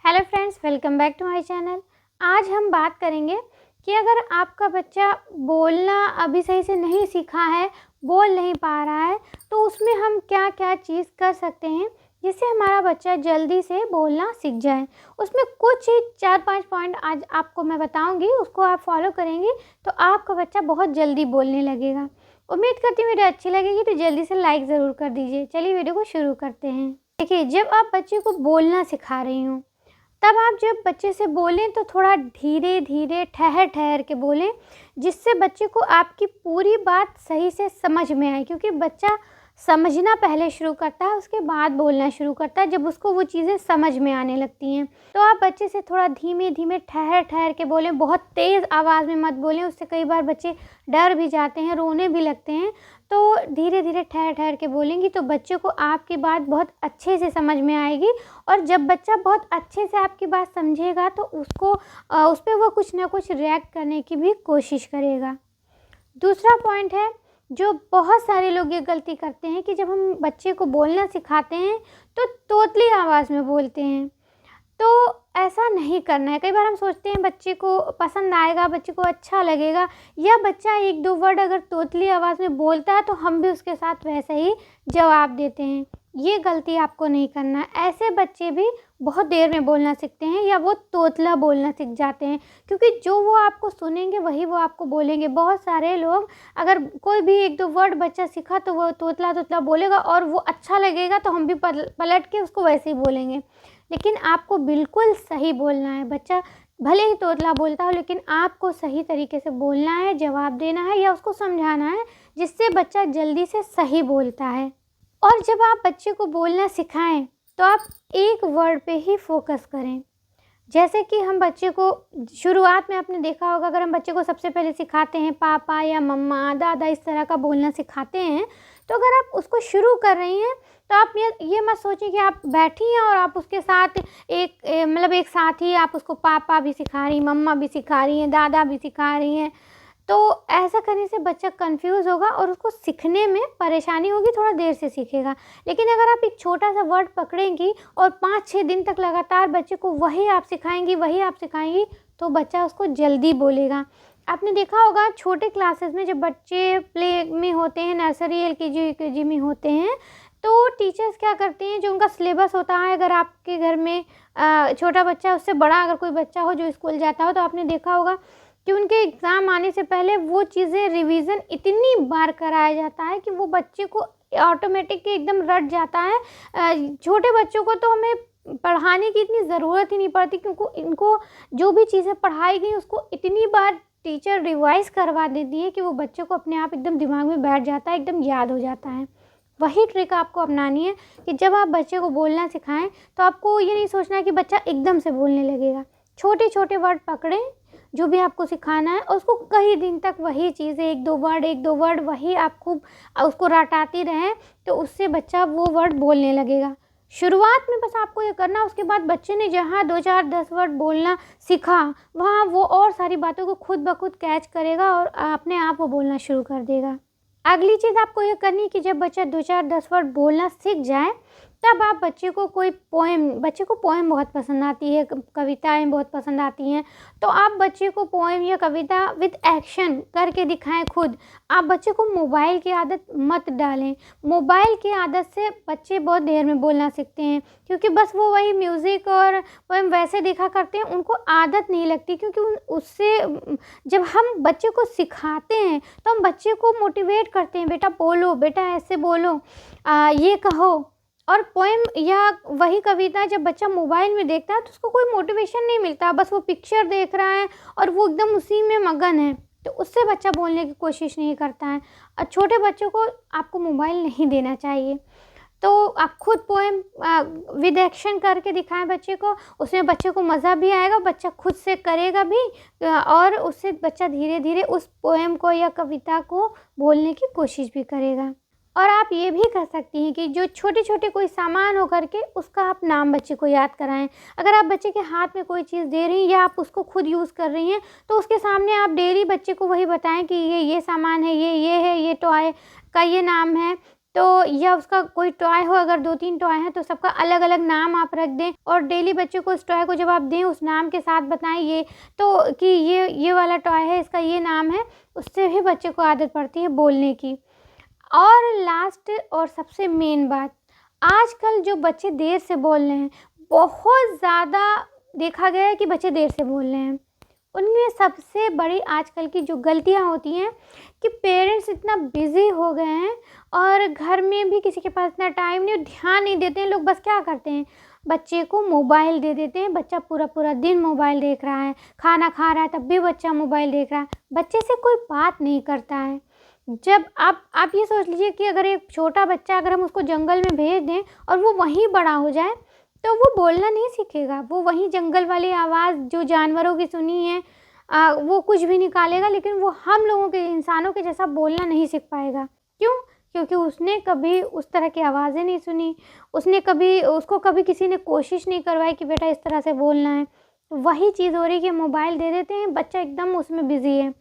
Hello friends, welcome back to my channel. आज हम बात करेंगे कि अगर आपका बच्चा बोलना अभी सही से नहीं सीखा है, बोल नहीं पा रहा है, तो उसमें हम क्या क्या चीज़ कर सकते हैं जिससे हमारा बच्चा जल्दी से बोलना सीख जाए। उसमें कुछ ही 4-5 पॉइंट आज आपको मैं बताऊंगी, उसको आप फॉलो करेंगे तो आपका बच्चा बहुत जल्दी बोलने लगेगा। उम्मीद करती हूँ वीडियो अच्छी लगेगी, तो जल्दी से लाइक ज़रूर कर दीजिए। चलिए वीडियो को शुरू करते हैं। देखिए, जब आप बच्चे को बोलना सिखा रही हो, तब आप जब बच्चे से बोलें तो थोड़ा धीरे धीरे ठहर ठहर के बोलें, जिससे बच्चे को आपकी पूरी बात सही से समझ में आए। क्योंकि बच्चा समझना पहले शुरू करता है, उसके बाद बोलना शुरू करता है, जब उसको वो चीज़ें समझ में आने लगती हैं। तो आप बच्चे से थोड़ा धीमे धीमे ठहर ठहर के बोलें, बहुत तेज़ आवाज़ में मत बोलें, उससे कई बार बच्चे डर भी जाते हैं, रोने भी लगते हैं। तो धीरे धीरे ठहर ठहर के बोलेंगी तो बच्चे को आपकी बात बहुत अच्छे से समझ में आएगी। और जब बच्चा बहुत अच्छे से आपकी बात समझेगा तो उसको उस पे वो कुछ ना कुछ रिएक्ट करने की भी कोशिश करेगा। दूसरा पॉइंट है, जो बहुत सारे लोग ये गलती करते हैं कि जब हम बच्चे को बोलना सिखाते हैं तो तोतली आवाज़ में बोलते हैं। तो ऐसा नहीं करना है। कई बार हम सोचते हैं बच्चे को पसंद आएगा, बच्चे को अच्छा लगेगा, या बच्चा 1-2 वर्ड अगर तोतली आवाज़ में बोलता है तो हम भी उसके साथ वैसे ही जवाब देते हैं। ये गलती आपको नहीं करना है। ऐसे बच्चे भी बहुत देर में बोलना सीखते हैं, या वो तोतला बोलना सीख जाते हैं, क्योंकि जो वो आपको सुनेंगे वही वो आपको बोलेंगे। बहुत सारे लोग, अगर कोई भी 1-2 वर्ड बच्चा सीखा तो वो तोतला तोतला बोलेगा और वो अच्छा लगेगा तो हम भी पलट के उसको वैसे ही बोलेंगे। लेकिन आपको बिल्कुल सही बोलना है। बच्चा भले ही तोतला बोलता हो, लेकिन आपको सही तरीके से बोलना है, जवाब देना है या उसको समझाना है, जिससे बच्चा जल्दी से सही बोलता है। और जब आप बच्चे को बोलना सिखाएं तो आप एक वर्ड पे ही फोकस करें। जैसे कि हम बच्चे को शुरुआत में आपने देखा होगा, अगर हम बच्चे को सबसे पहले सिखाते हैं पापा या मम्मा, दादा, इस तरह का बोलना सिखाते हैं, तो अगर आप उसको शुरू कर रही हैं तो आप ये मत सोचिए कि आप बैठी हैं और आप उसके साथ एक साथ ही आप उसको पापा भी सिखा रही हैं, मम्मा भी सिखा रही हैं, दादा भी सिखा रही हैं। तो ऐसा करने से बच्चा कंफ्यूज होगा और उसको सीखने में परेशानी होगी, थोड़ा देर से सीखेगा। लेकिन अगर आप एक छोटा सा वर्ड पकड़ेंगी और 5-6 दिन तक लगातार बच्चे को वही आप सिखाएंगी, तो बच्चा उसको जल्दी बोलेगा। आपने देखा होगा छोटे क्लासेस में जब बच्चे प्ले में होते हैं, नर्सरी, एलकेजी, यूकेजी में होते हैं, तो टीचर्स क्या करते हैं, जो उनका सिलेबस होता है, अगर आपके घर में छोटा बच्चा, उससे बड़ा अगर कोई बच्चा हो जो स्कूल जाता हो, तो आपने देखा होगा कि उनके एग्ज़ाम आने से पहले वो चीज़ें रिवीज़न इतनी बार कराया जाता है कि वो बच्चे को ऑटोमेटिक एकदम रट जाता है। छोटे बच्चों को तो हमें पढ़ाने की इतनी ज़रूरत ही नहीं पड़ती, क्योंकि इनको जो भी चीज़ें पढ़ाई गई उसको इतनी बार टीचर रिवाइज़ करवा देती है कि वो बच्चे को अपने आप एकदम दिमाग में बैठ जाता है, एकदम याद हो जाता है। वही ट्रिक आपको अपनानी है कि जब आप बच्चे को बोलना सिखाएं तो आपको ये नहीं सोचना है कि बच्चा एकदम से बोलने लगेगा। छोटे छोटे वर्ड पकड़ें, जो भी आपको सिखाना है, और उसको कई दिन तक वही चीज़ें 1-2 वर्ड वही आप खूब उसको रटाती रहें, तो उससे बच्चा वो वर्ड बोलने लगेगा। शुरुआत में बस आपको ये करना, उसके बाद बच्चे ने जहाँ 2-4-10 वर्ड बोलना सीखा, वहाँ वो और सारी बातों को खुद ब खुद कैच करेगा और अपने आप वो बोलना शुरू कर देगा। अगली चीज़ आपको ये करनी है कि जब बच्चा 2-4-10 वर्ड बोलना सीख जाए, तब आप बच्चे को बच्चे को पोएम बहुत पसंद आती है, कविताएँ बहुत पसंद आती हैं, तो आप बच्चे को पोएम या कविता विद एक्शन करके दिखाएं खुद। आप बच्चे को मोबाइल की आदत मत डालें। मोबाइल की आदत से बच्चे बहुत देर में बोलना सीखते हैं, क्योंकि बस वो वही म्यूज़िक और पोएम वैसे देखा करते हैं, उनको आदत नहीं लगती। क्योंकि उससे जब हम बच्चे को सिखाते हैं तो हम बच्चे को मोटिवेट करते हैं, बेटा बोलो, बेटा ऐसे बोलो, ये कहो। और पोएम या वही कविता जब बच्चा मोबाइल में देखता है तो उसको कोई मोटिवेशन नहीं मिलता, बस वो पिक्चर देख रहा है और वो एकदम उसी में मगन है, तो उससे बच्चा बोलने की कोशिश नहीं करता है। और छोटे बच्चों को आपको मोबाइल नहीं देना चाहिए। तो आप खुद पोएम विद एक्शन करके दिखाएं बच्चे को, उसमें बच्चे को मज़ा भी आएगा, बच्चा खुद से करेगा भी, और उससे बच्चा धीरे धीरे उस पोएम को या कविता को बोलने की कोशिश भी करेगा। और आप ये भी कर सकती हैं कि जो छोटे छोटे कोई सामान हो करके उसका आप नाम बच्चे को याद कराएं। अगर आप बच्चे के हाथ में कोई चीज़ दे रही हैं या आप उसको खुद यूज़ कर रही हैं, तो उसके सामने आप डेली बच्चे को वही बताएं कि ये सामान है, ये है, ये टॉय का ये नाम है। तो या उसका कोई टॉय हो, अगर 2-3 टॉय हैं तो सबका अलग-अलग नाम आप रख दें और डेली बच्चे को उस टॉय को जब आप दें उस नाम के साथ बताएँ ये तो कि ये वाला टॉय है, इसका ये नाम है, उससे भी बच्चे को आदत पड़ती है बोलने की। और लास्ट और सबसे मेन बात, आजकल जो बच्चे देर से बोल रहे हैं, बहुत ज़्यादा देखा गया है कि बच्चे देर से बोल रहे हैं। उनमें सबसे बड़ी आजकल की जो गलतियाँ होती हैं कि पेरेंट्स इतना बिज़ी हो गए हैं और घर में भी किसी के पास इतना टाइम नहीं, ध्यान नहीं देते हैं। लोग बस क्या करते हैं, बच्चे को मोबाइल दे देते हैं, बच्चा पूरा-पूरा दिन मोबाइल देख रहा है, खाना खा रहा है तब भी बच्चा मोबाइल देख रहा है, बच्चे से कोई बात नहीं करता है। जब आप ये सोच लीजिए कि अगर एक छोटा बच्चा अगर हम उसको जंगल में भेज दें और वो वहीं बड़ा हो जाए, तो वो बोलना नहीं सीखेगा। वो वहीं जंगल वाली आवाज़ जो जानवरों की सुनी है वो कुछ भी निकालेगा, लेकिन वो हम लोगों के इंसानों के जैसा बोलना नहीं सीख पाएगा। क्यों? क्योंकि उसने कभी उस तरह की आवाज़ें नहीं सुनी, उसको कभी किसी ने कोशिश नहीं करवाई कि बेटा इस तरह से बोलना है। वही चीज़ हो रही है कि मोबाइल दे देते हैं, बच्चा एकदम उसमें बिज़ी है।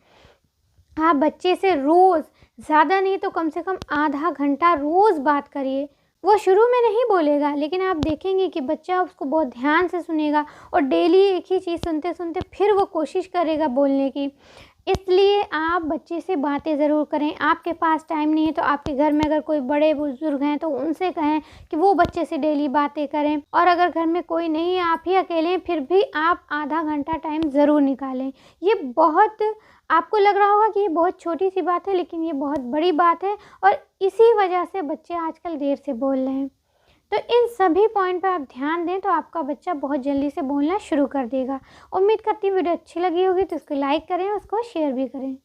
आप बच्चे से रोज़, ज़्यादा नहीं तो कम से कम आधा घंटा रोज़ बात करिए। वो शुरू में नहीं बोलेगा, लेकिन आप देखेंगे कि बच्चा उसको बहुत ध्यान से सुनेगा और डेली एक ही चीज़ सुनते-सुनते फिर वो कोशिश करेगा बोलने की। इसलिए आप बच्चे से बातें ज़रूर करें। आपके पास टाइम नहीं है तो आपके घर में अगर कोई बड़े-बुज़ुर्ग हैं तो उनसे कहें कि वो बच्चे से डेली बातें करें, और अगर घर में कोई नहीं है, आप ही अकेले हैं, फिर भी आप आधा घंटा टाइम ज़रूर निकालें। ये बहुत, आपको लग रहा होगा कि ये बहुत छोटी-सी बात है, लेकिन ये बहुत बड़ी बात है और इसी वजह से बच्चे आजकल देर से बोल रहे हैं। तो इन सभी पॉइंट पे आप ध्यान दें तो आपका बच्चा बहुत जल्दी से बोलना शुरू कर देगा। उम्मीद करती हूँ वीडियो अच्छी लगी होगी तो इसको लाइक करें और उसको शेयर भी करें।